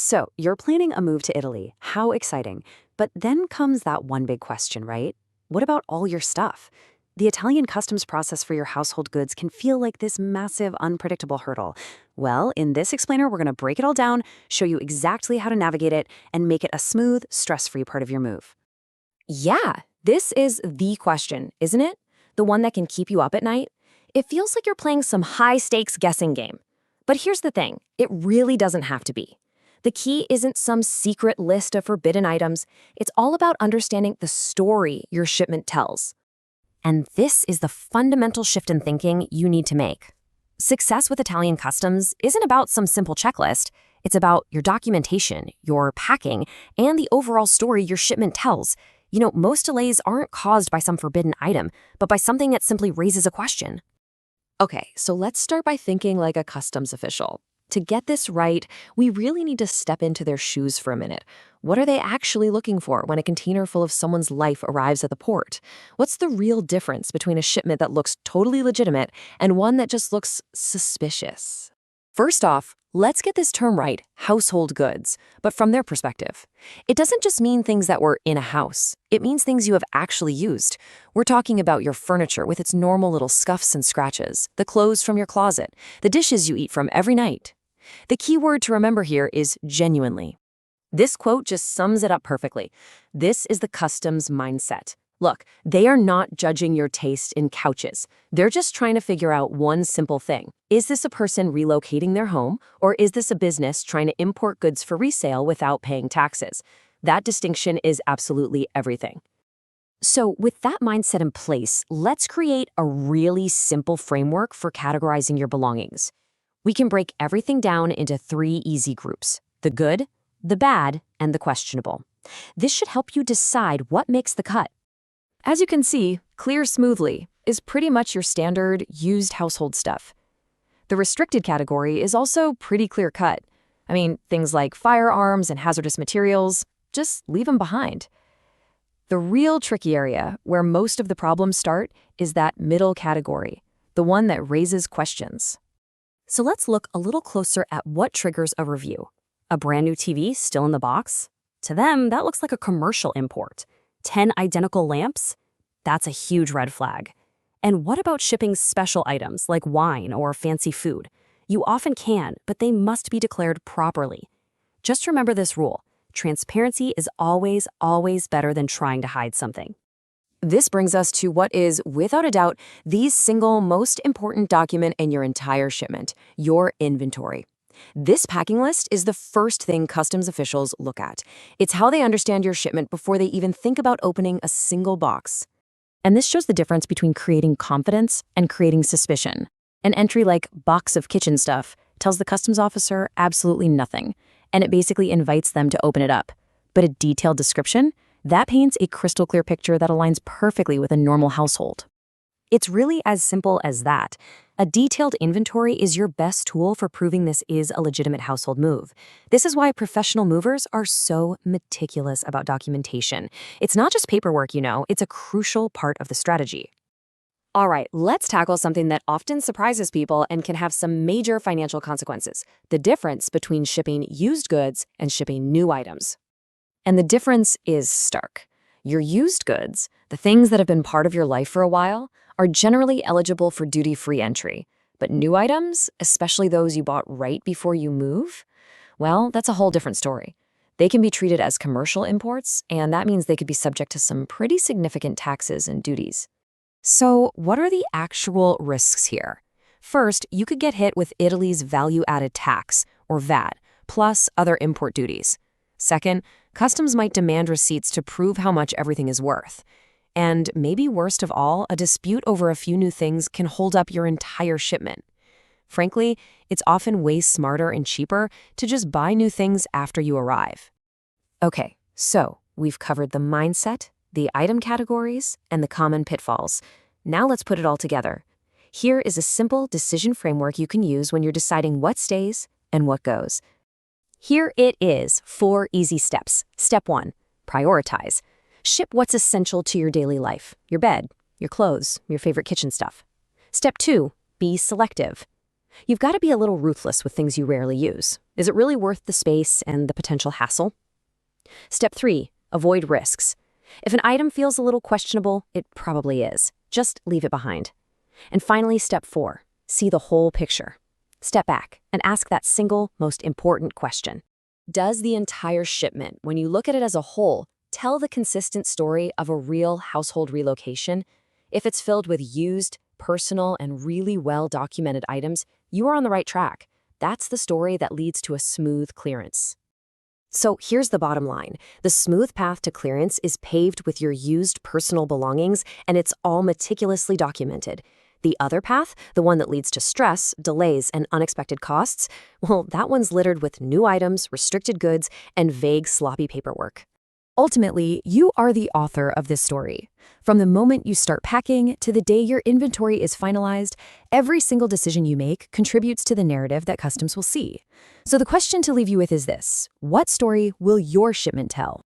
So, you're planning a move to Italy. How exciting. But then comes that one big question, right? What about all your stuff? The Italian customs process for your household goods can feel like this massive, unpredictable hurdle. Well, in this explainer, we're going to break it all down, show you exactly how to navigate it, and make it a smooth, stress-free part of your move. Yeah, this is the question, isn't it? The one that can keep you up at night. It feels like you're playing some high-stakes guessing game. But here's the thing, it really doesn't have to be. The key isn't some secret list of forbidden items. It's all about understanding the story your shipment tells. And this is the fundamental shift in thinking you need to make. Success with Italian customs isn't about some simple checklist. It's about your documentation, your packing, and the overall story your shipment tells. Most delays aren't caused by some forbidden item, but by something that simply raises a question. Okay, so let's start by thinking like a customs official. To get this right, we really need to step into their shoes for a minute. What are they actually looking for when a container full of someone's life arrives at the port? What's the real difference between a shipment that looks totally legitimate and one that just looks suspicious? First off, let's get this term right, household goods, but from their perspective. It doesn't just mean things that were in a house. It means things you have actually used. We're talking about your furniture with its normal little scuffs and scratches, the clothes from your closet, the dishes you eat from every night. The key word to remember here is genuinely. This quote just sums it up perfectly. This is the customs mindset. Look, they are not judging your taste in couches. They're just trying to figure out one simple thing. Is this a person relocating their home, or is this a business trying to import goods for resale without paying taxes? That distinction is absolutely everything. So with that mindset in place, let's create a really simple framework for categorizing your belongings. We can break everything down into 3 easy groups: the good, the bad, and the questionable. This should help you decide what makes the cut. As you can see, clear smoothly is pretty much your standard used household stuff. The restricted category is also pretty clear cut. Things like firearms and hazardous materials, just leave them behind. The real tricky area, where most of the problems start, is that middle category, the one that raises questions. So let's look a little closer at what triggers a review. A brand new TV still in the box? To them, that looks like a commercial import. 10 identical lamps? That's a huge red flag. And what about shipping special items like wine or fancy food? You often can, but they must be declared properly. Just remember this rule: transparency is always, always better than trying to hide something. This brings us to what is, without a doubt, the single most important document in your entire shipment: your inventory. This packing list is the first thing customs officials look at. It's how they understand your shipment before they even think about opening a single box. And this shows the difference between creating confidence and creating suspicion. An entry like "box of kitchen stuff" tells the customs officer absolutely nothing, and it basically invites them to open it up. But a detailed description? That paints a crystal clear picture that aligns perfectly with a normal household. It's really as simple as that. A detailed inventory is your best tool for proving this is a legitimate household move. This is why professional movers are so meticulous about documentation. It's not just paperwork, it's a crucial part of the strategy. All right, let's tackle something that often surprises people and can have some major financial consequences: the difference between shipping used goods and shipping new items. And the difference is stark. Your used goods, the things that have been part of your life for a while, are generally eligible for duty-free entry. But new items, especially those you bought right before you move, well, that's a whole different story. They can be treated as commercial imports, and that means they could be subject to some pretty significant taxes and duties. So what are the actual risks here? First, you could get hit with Italy's value-added tax, or VAT, plus other import duties. Second, customs might demand receipts to prove how much everything is worth. And maybe worst of all, a dispute over a few new things can hold up your entire shipment. Frankly, it's often way smarter and cheaper to just buy new things after you arrive. Okay, so we've covered the mindset, the item categories, and the common pitfalls. Now let's put it all together. Here is a simple decision framework you can use when you're deciding what stays and what goes. Here it is, 4 easy steps. Step 1, prioritize. Ship what's essential to your daily life: your bed, your clothes, your favorite kitchen stuff. Step 2, be selective. You've got to be a little ruthless with things you rarely use. Is it really worth the space and the potential hassle? Step 3. Avoid risks. If an item feels a little questionable, it probably is. Just leave it behind. And finally, step 4. See the whole picture. Step back and ask that single, most important question. Does the entire shipment, when you look at it as a whole, tell the consistent story of a real household relocation? If it's filled with used, personal, and really well-documented items, you are on the right track. That's the story that leads to a smooth clearance. So here's the bottom line. The smooth path to clearance is paved with your used personal belongings, and it's all meticulously documented. The other path, the one that leads to stress, delays, and unexpected costs, well, that one's littered with new items, restricted goods, and vague, sloppy paperwork. Ultimately, you are the author of this story. From the moment you start packing to the day your inventory is finalized, every single decision you make contributes to the narrative that customs will see. So the question to leave you with is this: what story will your shipment tell?